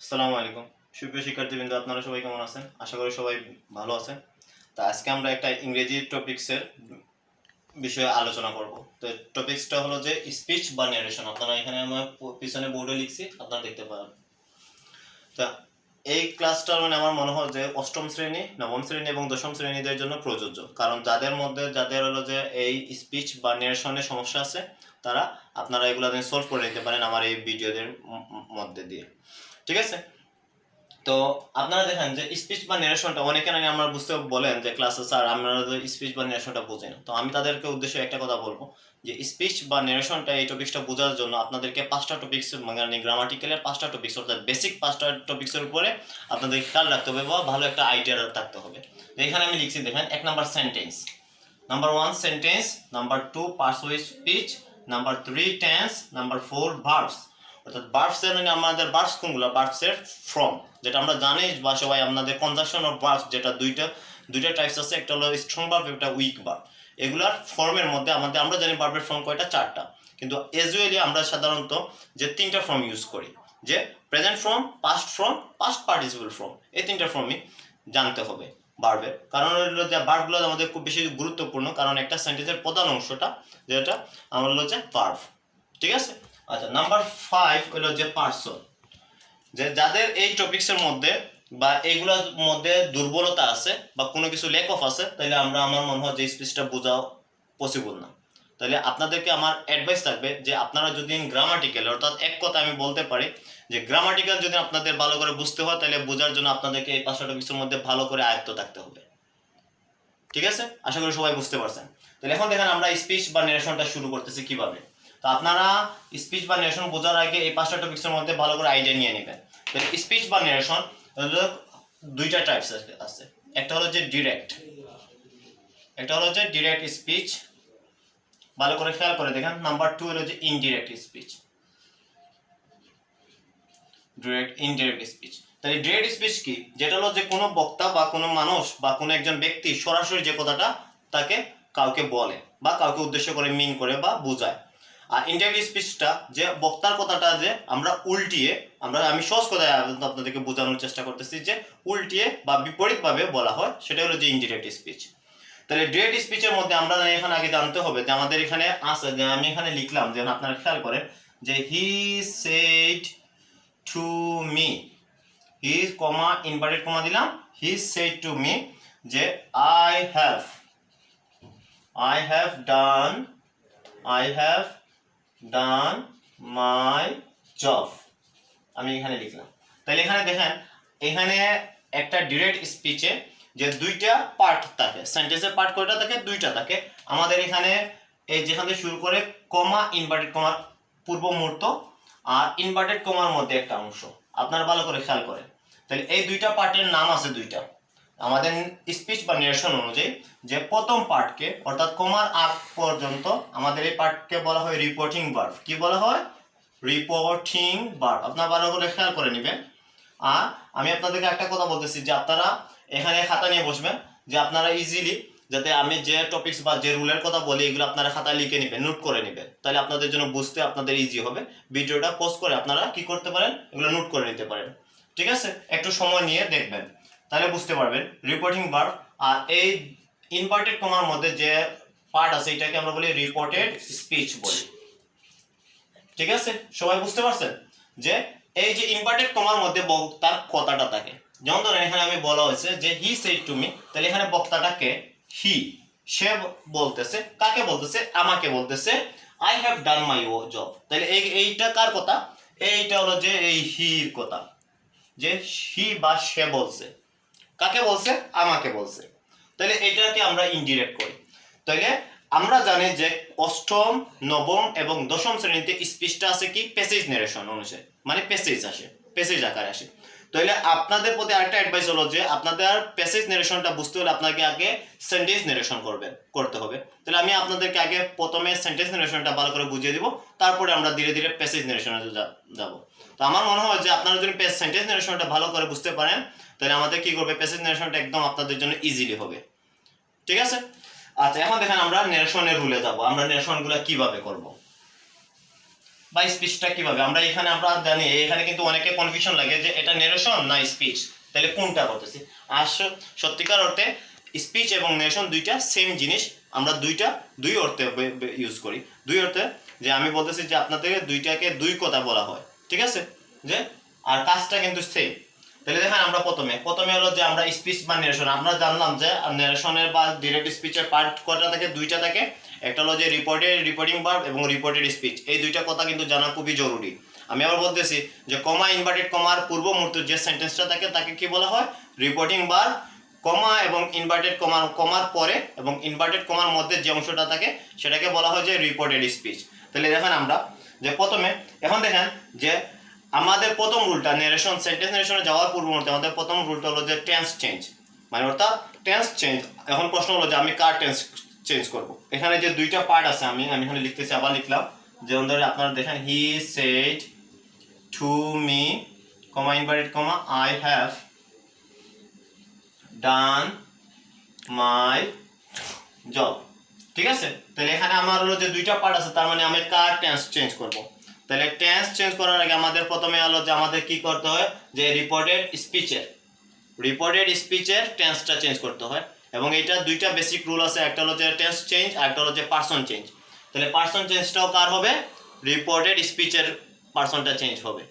আসসালামু আলাইকুম সুপ্রিয় শিক্ষার্থীবৃন্দ, আপনারা সবাই কেমন আছেন? আশা করি সবাই ভালো আছেন। তো আজকে আমরা একটা ইংরেজি টপিক্সের বিষয়ে আলোচনা করব। তো টপিক্সটা হলো যে স্পিচ বা ন্যারেশন। আপনারা এখানে আমার পিছনে বোর্ডে লিখছি, আপনারা দেখতে পারেন। তা এই ক্লাসটা আমার মনে হয় যে অষ্টম শ্রেণী, নবম শ্রেণী এবং দশম শ্রেণীদের জন্য প্রযোজ্য, কারণ যাদের হলো যে এই স্পিচ বা ন্যারেশনের সমস্যা আছে, তারা আপনারা এগুলো সলভ করে নিতে পারেন আমার এই ভিডিওদের মধ্যে দিয়ে। ঠিক আছে? তো আপনারা দেখেন যে স্পিচ বা ন্যারেশনটা অনেকে নাকি আমরা বুঝতে বলেন যে ক্লাসে স্যার আমরা স্পিচ বা ন্যারেশনটা বুঝি না। তো আমি তাদেরকে উদ্দেশ্যে একটা কথা বলবো যে স্পিচ বা ন্যারেশনটা এই টপিকসটা বোঝার জন্য আপনাদেরকে 5টা টপিক্স, মানে গ্রামাটিক্যালের 5টা টপিক্স, অর্থাৎ বেসিক 5টা টপিক্সের উপরে আপনাদের খেয়াল রাখতে হবে বা ভালো একটা আইডিয়া থাকতে হবে। এখানে আমি লিখছি, দেখেন, 1 number sentence, number 1 sentence, number 2 পার্সুয়েসিভ speech, number 3 tense, number 4 verbs. অর্থাৎ ভার্বস এর মানে আমাদের ভার্বস কোনগুলো? ভার্বস এর ফর্ম, যেটা আমরা জানি বা সবাই আপনাদের কনজাংশন অফ ভার্বস, যেটা দুইটা টাইপস আছে, একটা হলো স্ট্রং ভার্ব, একটা উইক ভার্ব। এগুলার ফর্মের মধ্যে আমরা জানি ভার্বের ফর্ম কয়টা? 4টা। কিন্তু ইউজুয়ালি আমরা সাধারণত যে 3টা ফর্ম ইউজ করি, যে present form, past form, past participle form, এই 3টা ফর্মই জানতে হবে ভার্বের। কারণ হলো যে ভার্বগুলো আমাদের খুব বেশি গুরুত্বপূর্ণ, কারণ একটা সেন্টেন্সের প্রধান অংশটা যেটা আমার হলো যে ভার্ব। ঠিক আছে? আচ্ছা, নাম্বার 5 হলো যে পার্সন। যে যাদের এই টপিক্সের মধ্যে বা এইগুলোর মধ্যে দুর্বলতা আছে বা কোনো কিছু ল্যাক অফ আছে, তাহলে আমার মনে হয় যে স্পিচটা বোঝা পসিবল না। তাহলে আপনাদেরকে আমার অ্যাডভাইস থাকবে যে আপনারা যদি গ্রামাটিক্যাল, অর্থাৎ এক কথা আমি বলতে পারি যে গ্রামাটিক্যাল যদি আপনাদের ভালো করে বুঝতে হয়, তাহলে বোঝার জন্য আপনাদেরকে এই 5টা টপিক্সের মধ্যে ভালো করে আয়ত্ত থাকতে হবে। ঠিক আছে? আশা করি সবাই বুঝতে পারছেন। তাহলে এখন দেখেন আমরা স্পিচ বা ন্যারেশনটা শুরু করতেছি কিভাবে। তো আপনারা স্পিচ বা ন্যারেশন বোঝার আগে এই 5টা টপিক্সের মধ্যে ভালো করে আইডিয়া নিয়ে নেবেন। তাহলে স্পিচ বা ন্যারেশন হলো দুইটা টাইপস আছে। একটা হলো যে ডিরেক্ট স্পিচ, ভালো করে খেয়াল করে দেখেন। নাম্বার 2 হলো যে ইনডিরেক্ট স্পিচ, ইনডিরেক্ট স্পিচ। তাহলে ডিরেক্ট স্পিচ কি? যেটা হলো যে কোনো বক্তা বা কোনো মানুষ বা কোনো একজন ব্যক্তি সরাসরি যে কথাটা তাকে কাউকে বলে বা কাউকে উদ্দেশ্য করে মিন করে বা বোঝায়। আর ইনডিরেক্ট স্পিচটা যে বক্তার কথাটা যে আমরা উল্টিয়ে, আমি সহজ কথায় আপনাদেরকে বোঝানোর চেষ্টা করতেছি, যে উল্টিয়ে বা বিপরীতভাবে বলা হয়, সেটা হলো যে ইনডিরেক্ট স্পিচ। তাহলে ডিরেক্ট স্পিচের মধ্যে আমরা এখানে আগে জানতে হবে যে আমাদের এখানে আছে, যে আমি এখানে লিখলাম, যে আপনারা খেয়াল করেন যে he said to me, he comma inverted comma দিলাম, হি সেড টু মি যে I have done my job, আমি এখানে লিখলাম। তাহলে এখানে দেখেন, এখানে একটা ডিরেক্ট স্পিচে যে দুইটা পার্ট থাকে, সেন্টেন্সের পার্ট কয়টা থাকে? দুইটা থাকে। আমাদের এখানে এই যেখান থেকে শুরু করে কমা, ইনভার্টেড কমার পূর্ব মুহূর্ত আর ইনভার্টেড কমার মধ্যে একটা অংশ, আপনারা ভালো করে খেয়াল করেন। তাহলে এই দুইটা পার্টের নাম আছে দুইটা আমাদের স্পিচ বা ন্যারেশন অনুযায়ী। যে প্রথম পার্টকে, অর্থাৎ কমার আগ পর্যন্ত, আমাদের এই পার্টকে বলা হয় রিপোর্টিং ভার্ব। কি বলা হয়? Reporting verb. আপনারা ভালো করে খেয়াল করে নেবেন। আর আমি আপনাদেরকে একটা কথা বলতেছি, যে আপনারা এখানে খাতা নিয়ে বসবেন, যে আপনারা ইজিলি, যাতে আমি যে টপিকস বা যে রুলের কথা বলি এগুলো আপনারা খাতায় লিখে নেবেন, নোট করে নেবেন, তাহলে আপনাদের জন্য বুঝতে আপনাদের ইজি হবে। ভিডিওটা পজ করে আপনারা কি করতে পারেন? এগুলো নোট করে নিতে পারেন। ঠিক আছে? একটু সময় নিয়ে দেখবেন, তাহলে বুঝতে পারবেন রিপোর্টিং ভার্ব। আর এই ইনভার্টেড কমার মধ্যে যে পার্ট আছে, এটাকে আমরা বলি রিপোর্টেড স্পিচ বলি। ঠিক আছে? সবাই বুঝতে পারছেন যে এই যে ইনভার্টেড কমার মধ্যে বক্তার কথাটা থাকে। যেমন ধরেন এখানে আমি বলা হয়েছে যে হি সেড টু মি, তাহলে এখানে বক্তাটাকে হি, সে বলতেছে। কাকে বলতেছে? আমাকে বলতেছে। I have done my job. তাহলে এইটা কার কথা? এইটা হলো যে এই হির কথা, যে হি বা সে বলছে। কাকে বলছে? আমাকে বলছে। তাহলে এটাকে আমরা ইনডিরেক্ট করি। তাহলে আমরা জানি যে অষ্টম, নবম এবং দশম শ্রেণীতে স্পিচটা আছে কি? প্যাসেজ ন্যারেশন অনুসারে, মানে প্যাসেজ আসে, প্যাসেজ আকারে আসে। তাহলে আপনাদের প্রতি আরেকটা অ্যাডভাইস হলো যে আপনাদের প্যাসেজ ন্যারেশনটা বুঝতে হলে আপনাকে আগে সেন্টেন্স ন্যারেশন করতে হবে। তাহলে আমি আপনাদেরকে আগে প্রথমে সেন্টেন্স ন্যারেশনটা ভালো করে বুঝিয়ে দিব, তারপরে আমরা ধীরে ধীরে প্যাসেজ ন্যারেশনে যাব। তো আমার মনে হয় যে আপনারা যদি সেন্টেন্স ন্যারেশনটা ভালো করে বুঝতে পারেন, তাহলে আমাদের কি করবে? প্যাসেজ ন্যারেশনটা একদম আপনাদের জন্য ইজিলি হবে। ঠিক আছে? আচ্ছা, এখন দেখেন আমরা ন্যারেশনের রুলে যাব, আমরা ন্যারেশনগুলো কিভাবে করব। বা স্পিচটা কিভাবে আমরা এখানে আমরা জানি, এখানে কিন্তু অনেকে কনফিউশন লাগে যে এটা নেরেশন না স্পিচ, তাহলে কোনটা করতেছি। আর সত্যিকার অর্থে স্পিচ এবং নেরেশন দুইটা সেম জিনিস, আমরা দুই অর্থে ইউজ করি। দুই অর্থে যে আমি বলতেছি যে আপনাদের দুইটাকে দুই কথা বলা হয়, ঠিক আছে, যে আর কাজটা কিন্তু সেম। তাহলে দেখেন আমরা প্রথমে হলো যে আমরা স্পিচ বা নেরেশন, আমরা জানলাম যে নেরেশনের বা ডিরেক্ট স্পিচের পার্ট কয়টা থাকে, দুইটা থাকে। একটা হলো যে রিপোর্টিং ভার্ব এবং রিপোর্টেড স্পিচ, এই দুইটা কথা কিন্তু জানা খুবই জরুরি। আমি আবার বলতেছি যে কমা ইনভার্টেড কমার পূর্ব মুহূর্তে যে সেন্টেন্সটা থাকে তাকে কি বলা হয়, রিপোর্টিং ভার্ব। কমা এবং ইনভার্টেড কমার পরে এবং ইনভার্টেড কমার মধ্যে যে অংশটা থাকে সেটাকে বলা হয় যে রিপোর্টেড স্পিচ। তাহলে দেখেন আমরা যে প্রথমে, এখন দেখেন যে আমাদের প্রথম রুলটা নেরেশন, সেন্টেন্স নেরেশনে যাওয়ার পূর্ব মুহূর্তে আমাদের প্রথম রুলটা হলো যে টেন্স চেঞ্জ, মানে অর্থাৎ টেন্স চেঞ্জ। এখন প্রশ্ন হলো যে আমি কার টেন্স চেঞ্জ করব। এখানে যে দুইটা পার্ট আছে, আমি এখানে লিখতেছি, আবার লিখলাম, যেমন ধরে আপনারা দেখেন he said to me, comma inverted comma, I have done my job, ঠিক আছে। তাহলে এখানে আমার হলো যে দুইটা পার্ট আছে, তার মানে আমি কার টেন্স চেঞ্জ করব। তাহলে টেন্স চেঞ্জ করার আগে আমাদের প্রথমে হলো যে আমাদের কি করতে হয়, যে রিপোর্টেড স্পিচের টেন্সটা চেঞ্জ করতে হয়। এবং এটা দুইটা বেসিক রুল আছে, একটা হলো যে টেন্স চেঞ্জ আর একটা হলো যে পারসন চেঞ্জ। তাহলে পারসন চেঞ্জটাও কার হবে, রিপোর্টেড স্পিচের পারসনটা চেঞ্জ হবে।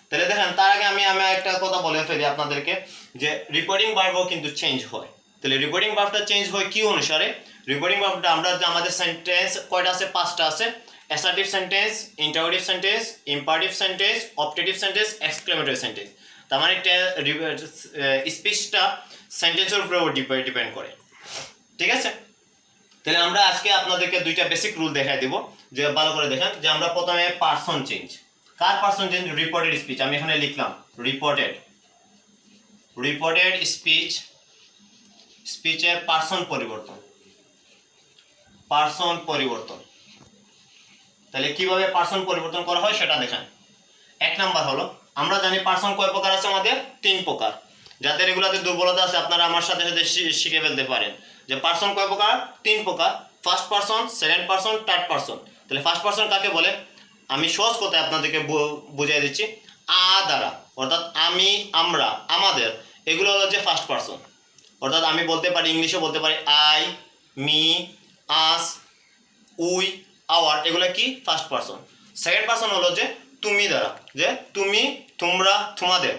তাহলে দেখেন তার আগে আমি একটা কথা বলে ফেলি আপনাদেরকে, যে রিপোর্টিং ভার্বও কিন্তু চেঞ্জ হয়। তাহলে রিপোর্টিং ভার্বটা চেঞ্জ হয় কি অনুসারে, রিপোর্টিং ভার্বটা আমরা যে আমাদের সেন্টেন্স কয়টা আছে, পাঁচটা আছে। Assertive sentence, interrogative sentence, imperative sentence, objective sentence, exclamatory sentence. তার মানে স্পিচটা সেন্টেন্সের উপরে ডিপেন্ড করে, ঠিক আছে। তাহলে আমরা আজকে আপনাদেরকে দুইটা বেসিক রুল দেখাই দিব, যে ভালো করে দেখেন। যে আমরা প্রথমে পারসন চেঞ্জ, কার পারসন চেঞ্জ, রিপোর্টেড স্পিচ। আমি এখানে লিখলাম রিপোর্টেড স্পিচের পারসন পরিবর্তন। তাহলে কিভাবে পারসন পরিবর্তন করা হয় সেটা দেখেন। এক নাম্বার হলো, আমরা জানি পারসন কয় প্রকার আছে, আমাদের 3 প্রকার। যাদের এগুলাতে দুর্বলতা আছে আপনারা আমার সাথে সাথে শিখে ফেলতে পারেন যে পারসন কয় প্রকার, 3 প্রকার। First person, second person, third person. তাহলে ফার্স্ট পারসন কাকে বলে, আমি সহজ কথায় আপনাদেরকে বুঝিয়ে দিচ্ছি, দ্বারা, অর্থাৎ আমি, আমরা, আমাদের, এগুলো হলো যে ফার্স্ট পারসন। অর্থাৎ আমি বলতে পারি, ইংলিশে বলতে পারি I, me, us, we, our, এগুলো কি ফার্স্ট পারসন। সেকেন্ড পারসন হলো যে তুমি দ্বারা, যে তুমি, তোমরা, তোমাদের,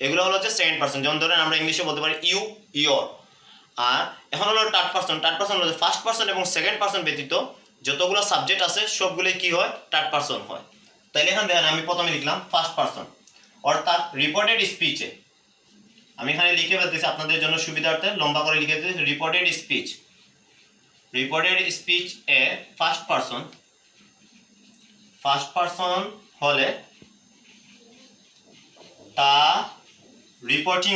এগুলো হলো যে সেকেন্ড পারসন। যেমন ধরেন আমরা ইংলিশে বলতে পারি ইউ, ইয়োর। আর এখন হলো থার্ড পারসন হলো ফার্স্ট পারসন এবং সেকেন্ড পারসন ব্যতীত যতগুলো সাবজেক্ট আছে সবগুলোই কি হয়, থার্ড পারসন হয়। তাইলে এখানে দেখেন আমি প্রথমে লিখলাম ফার্স্ট পারসন, অর্থাৎ রিপোর্টেড স্পিচে, আমি এখানে লিখে ফেলতেছি আপনাদের জন্য সুবিধার্থে, লম্বা করে লিখে দিতেছি, রিপোর্টেড স্পিচ এ ফার্স্ট পারসন হলে তা রিপোর্টিং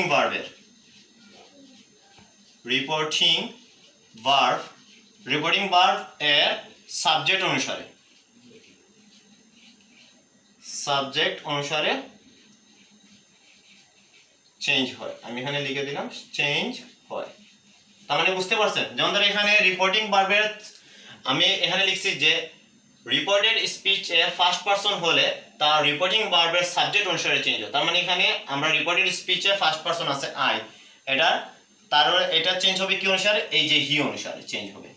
ভার্ব এর সাবজেক্ট অনুসারে চেঞ্জ হয়। আমি এখানে লিখে দিলাম চেঞ্জ হয়। তার মানে বুঝতে পারছেন, যেমন ধর এখানে রিপোর্টিং ভার্বের, আমি এখানে লিখছি যে রিপোর্টেড স্পিচ এ ফার্স্ট পারসন হলে তা রিপোর্টিং ভার্বের সাবজেক্ট অনুসারে চেঞ্জ হয়। তার মানে এখানে আমরা রিপোর্টেড স্পিচে ফার্স্ট পারসন আছে আই, এটা চেঞ্জ হবে কি অনুসারে, এই যে হি অনুসারে চেঞ্জ হবে,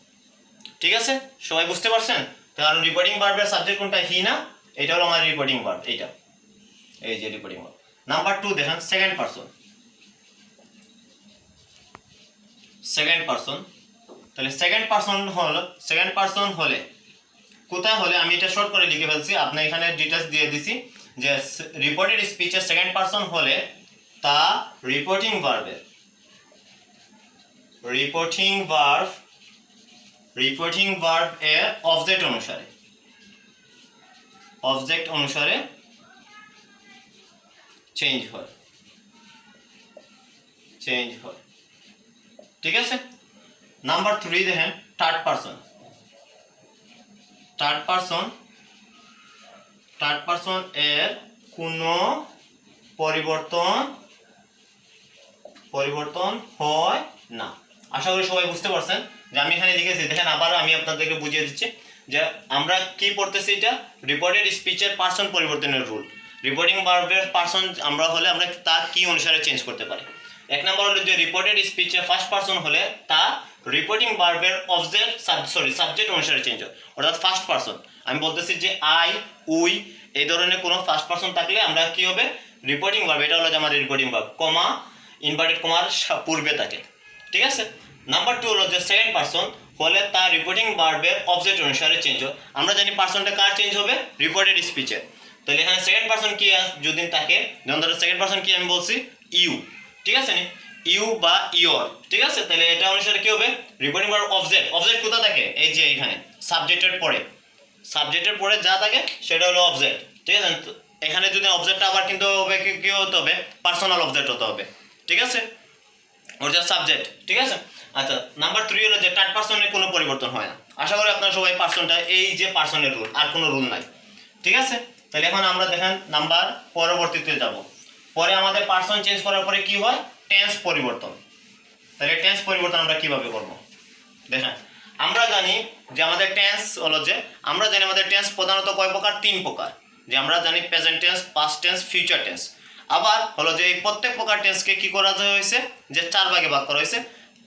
ঠিক আছে। সবাই বুঝতে পারছেন, কারণ রিপোর্টিং ভার্বের সাবজেক্ট কোনটা, হি না, এটা হলো আমার রিপোর্টিং ভার্ব, এইটা, এই যে রিপোর্টিং ভার্ব। নাম্বার 2 দেখেন সেকেন্ড পারসন। তাহলে সেকেন্ড পারসন হলে কোথায় হলে, আমি এটা শর্ট করে লিখে ফেলছি, আপনি এখানে ডিটেইলস দিয়ে দিছি, যে রিপোর্টেড স্পিচের সেকেন্ড পারসন হলে তা রিপোর্টিং ভার্ব এর অবজেক্ট অনুসারে চেঞ্জ হয়, ঠিক আছে। নাম্বার 3 দেখেন থার্ড পারসন এর কোনো পরিবর্তন হয় না। আশা করি সবাই বুঝতে পারছেন যে আমি এখানে লিখেছি। দেখেন আবার আমি আপনাদেরকে বুঝিয়ে দিচ্ছি যে আমরা কি পড়তেছি, এটা রিপোর্টেড স্পিচের পার্সন পরিবর্তনের রুল। রিপোর্টিং ভার্বের পার্সন আমরা হলে আমরা তা কি অনুসারে চেঞ্জ করতে পারি। এক নম্বর হলো যে রিপোর্টেড স্পিচের ফার্স্ট পার্সন হলে তা রিপোর্টিং ভার্বের অবজেক্ট সাবজেক্ট অনুসারে চেঞ্জ হয়, অর্থাৎ ফার্স্ট পার্সন। আমি বলতেছি যে আই, উই এই ধরনের কোনো ফার্স্ট পার্সন থাকলে আমরা কি হবে, রিপোর্টিং ভার্ব, এটা হলো যে আমাদের রিপোর্টিং ভার্ব, কমা ইনভার্টেড কমার পূর্বে থাকে, ঠিক আছে। নাম্বার 2 হলো যে সেকেন্ড পার্সন হলে তা রিপোর্টিং ভার্বের অবজেক্ট অনুসারে চেঞ্জ হয়। আমরা জানি পার্সনটা কার চেঞ্জ হবে, রিপোর্টেড স্পিচে। তাহলে এখানে সেকেন্ড পার্সন কি যদি থাকে, যেমন ধরো সেকেন্ড পার্সন কি আমি বলছি ইউ, ঠিক আছে নি, ইউ বা ইওর, ঠিক আছে। তাহলে এটা অনুসারে কি হবে, রিপোর্টিং ভার্ব অবজেক্ট। অবজেক্ট কোথায় থাকে, এই যে এখানে সাবজেক্টের পরে যা থাকে সেটা হলো অবজেক্ট, ঠিক আছে। এখানে যদি অবজেক্টটা আবার কিন্তু হবে কি হতে হবে, পার্সোনাল অবজেক্ট হতে হবে, ঠিক আছে, অর্থাৎ সাবজেক্ট, ঠিক আছে। আচ্ছা, নাম্বার 3 হলো যে থার্ড পার্সনের কোনো পরিবর্তন হয় না। আশা করি আপনারা সবাই পার্সনটা, এই যে পার্সনের রুল, আর কোনো রুল নাই, ঠিক আছে। তাহলে এখন আমরা দেখেন নাম্বার পরবর্তীতে যাব। পরে আমাদের পার্সন চেঞ্জ করার পরে কি হয়, টেন্স পরিবর্তন। তাহলে টেন্স পরিবর্তন আমরা কিভাবে করব দেখেন। আমরা জানি যে আমাদের টেন্স হলো যে, আমরা জানি আমাদের টেন্স প্রধানত কয় প্রকার, 3 প্রকার। যে আমরা জানি present tense, past tense, future tense. আবার হলো যে এই প্রত্যেক প্রকার টেন্সকে কি করা হয়েছে, যে 4 ভাগে ভাগ করা হয়েছে।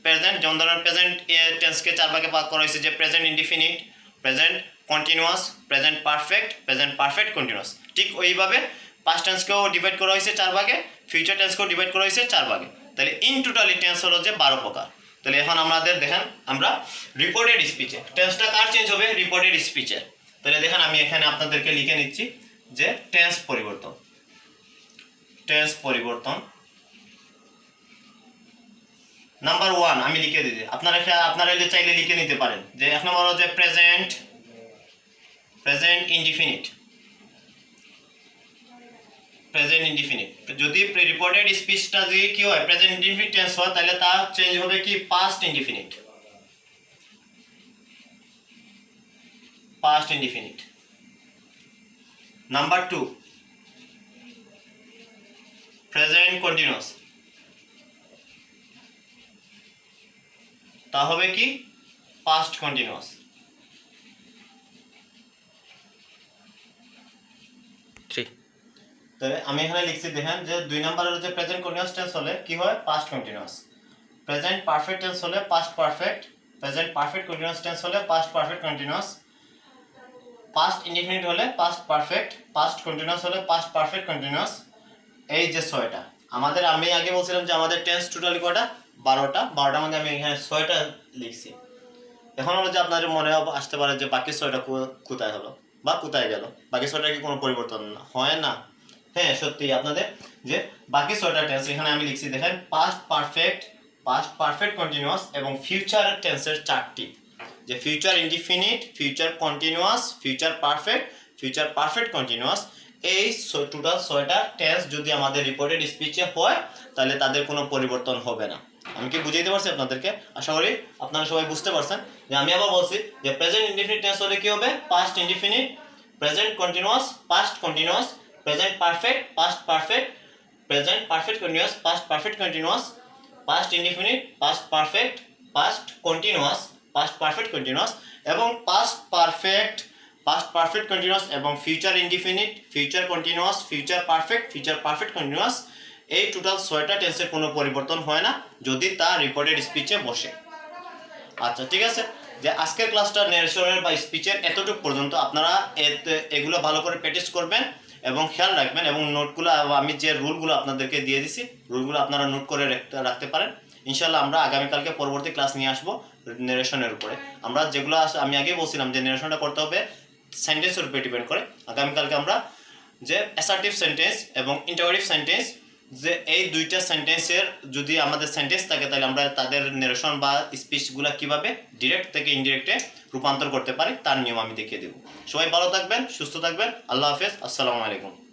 প্রেজেন্ট, যেমন ধরেন প্রেজেন্ট টেন্সকে 4 ভাগে ভাগ করা হয়েছে, যে present indefinite, present continuous, present perfect continuous. ঠিক ওইভাবে পাস্ট টেন্সকেও ডিভাইড করা হয়েছে 4 ভাগে, ফিউচার টেন্সকেও ডিভাইড করা হয়েছে 4 ভাগে। তাহলে ইন টোটালি টেন্স হলো যে 12 প্রকার। তাহলে এখন আমাদের দেখেন, আমরা রিপোর্টেড স্পিচে টেন্সটা কার চেঞ্জ হবে, রিপোর্টেড স্পিচে। তাহলে দেখেন আমি এখানে আপনাদেরকে লিখে নিচ্ছি যে টেন্স পরিবর্তন নাম্বার 1 আমি লিখে দিই, আপনারা চাইলে লিখে নিতে পারেন। যে এক নম্বর হলো যে প্রেজেন্ট ইনডিফিনিট। যদি রিপোর্টেড স্পিচটা যদি কি হয়, প্রেজেন্ট ইনডিফিনিট টেন্স হয়, তাহলে তা চেঞ্জ হবে কি, past indefinite. Number 2 present continuous, তা হবে কি, পাস্ট কন্টিনিউয়াস। তাহলে আমি এখানে লিখছি দেখেন, যে 2 নম্বরের যে প্রেজেন্ট কন্টিনিউয়াস টেন্স হলে কি হয়, past continuous. Present perfect tense হলে past perfect, present perfect continuous tense হলে past perfect continuous, past indefinite হলে পাস্ট পারফেক্ট, পাস্ট কন্টিনিউয়াস হলে পাস্ট পারফেক্ট কন্টিনিউয়াস। এই যে 6টা আমাদের, আমি আগে বলছিলাম যে আমাদের টেন্স টোটালি কয়টা, 12টার মধ্যে আমি এখানে 6টা লিখছি। এখন হলো যে আপনাদের মনে আসতে পারে যে বাকি 6টা কোথায় হলো বা কোথায় গেল, বাকি 6টা কি কোনো পরিবর্তন হয় না? হ্যাঁ, সত্যি আপনাদের যে বাকি 6টা টেন্স এখানে আমি লিখছি দেখেন, পাস্ট পারফেক্ট কন্টিনিউয়াস এবং ফিউচার টেন্সের 4টি, যে future indefinite, future continuous, future perfect continuous. এই টোটাল 6টা টেন্স যদি আমাদের রিপোর্টেড স্পিচে হয়, তাহলে তাদের কোনো পরিবর্তন হবে না। আমি কি বুঝাইতে পারছি আপনাদেরকে? আশা করি আপনারা সবাই বুঝতে পারছেন। যে আমি আবার বলছি যে প্রেজেন্ট ইনডিফিনিট টেন্স হলে কি হবে, past indefinite, present continuous, past continuous, present perfect, past perfect, present perfect continuous, past perfect continuous, past indefinite, past perfect, past continuous, past perfect continuous এবং পাস্ট পারফেক্ট কন্টিনিউয়াস এবং future indefinite, future continuous, future perfect continuous. এই total 6টা টেন্সের কোনো পরিবর্তন হয় না যদি তা রিপোর্টেড স্পিচে বসে। আচ্ছা, ঠিক আছে। যে আজকের ক্লাসটা ন্যারেশনের বা স্পিচের এতটুকু পর্যন্ত। আপনারা এগুলো ভালো করে প্র্যাকটিস করবেন এবং খেয়াল রাখবেন, এবং নোটগুলো আমি যে রুলগুলো আপনাদেরকে দিয়ে দিছি, রুলগুলো আপনারা নোট করে রাখতে পারেন। ইনশাল্লাহ আমরা আগামীকালকে পরবর্তী ক্লাস নিয়ে আসবো ন্যারেশনের উপরে। আমরা যেগুলো আমি আগে বলছিলাম যে ন্যারেশনটা করতে হবে সেন্টেন্সের উপরে ডিপেন্ড করে। আগামীকালকে আমরা যে অ্যাসার্টিভ সেন্টেন্স এবং ইন্টারোগেটিভ সেন্টেন্স, যে এই 2টা সেন্টেন্সের যদি আমাদের সেন্টেন্স থাকে, তাহলে আমরা তাদের ন্যারেশন বা স্পিচগুলো কিভাবে ডিরেক্ট থেকে ইনডিরেক্টে রূপান্তর করতে পারি তার নিয়ম আমি দেখিয়ে দেবো। সবাই ভালো থাকবেন, সুস্থ থাকবেন। আল্লাহ হাফেজ, আসসালামু আলাইকুম।